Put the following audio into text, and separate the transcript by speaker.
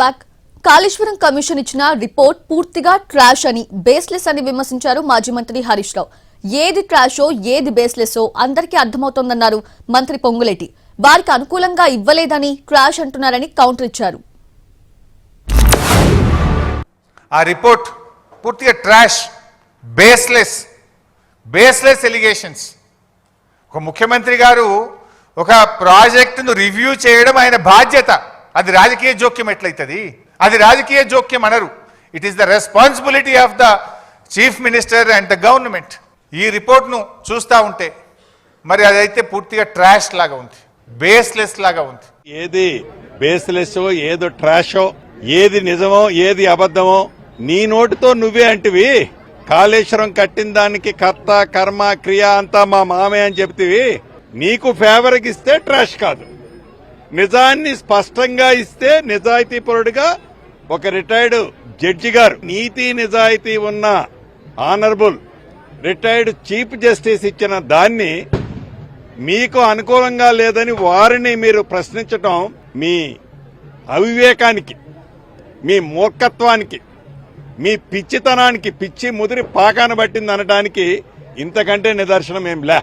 Speaker 1: Back Kaleshwaram commission ఇచ్చిన report పూర్తిగా trash అని బేస్లెస్ అని విమర్శించారు మాజీ మంత్రి హరీష్ రావు. ఏది ట్రాషో ఏది బేస్లెస్సో అందరికీ అర్థమవుతోందన్నారు మంత్రి పొంగులేటి. వారికి అనుకూలంగా ఇవ్వలేదని ట్రాష్ అంటున్నారని కౌంటర్ ఇచ్చారు.
Speaker 2: ఆ రిపోర్ట్ పూర్తిగా ట్రాష్, బేస్లెస్ ఎలిగేషన్స్. ఒక ముఖ్యమంత్రి గారు ఒక ప్రాజెక్టును రివ్యూ చేయడం ఆయన బాధ్యత. అది రాజకీయ జోక్యం ఎట్లయితుంది? అది రాజకీయ జోక్యం అనరు. It is the responsibility of the chief minister and the government. ఈ రిపోర్ట్ను చూస్తూ ఉంటే మరి అదైతే పూర్తిగా ట్రాష్ లాగా ఉంది, బేస్లెస్ లాగా ఉంది.
Speaker 3: ఏది బేస్లెస్సో ఏదో ట్రాషో, ఏది నిజమో ఏది అబద్ధమో నీ నోటితో నువ్వే అంటివి. కాళేశ్వరం కట్టిన దానికి కర్త కర్మ క్రియ అంతా మా మామే అని చెప్తివి. నీకు ఫేవర్కి ఇస్తే ట్రాష్ కాదు, నిజాన్ని స్పష్టంగా ఇస్తే నిజాయితీపరుడుగా ఒక రిటైర్డ్ జడ్జి గారు, నీతి నిజాయితీ ఉన్న ఆనరబుల్ రిటైర్డ్ చీఫ్ జస్టిస్ ఇచ్చిన దాన్ని మీకు అనుకూలంగా లేదని వారిని మీరు ప్రశ్నించటం మీ అవివేకానికి, మీ మూర్ఖత్వానికి, మీ పిచ్చితనానికి, పిచ్చి ముదిరి పాకాన పట్టింది అనడానికి ఇంతకంటే నిదర్శనం ఏం లే.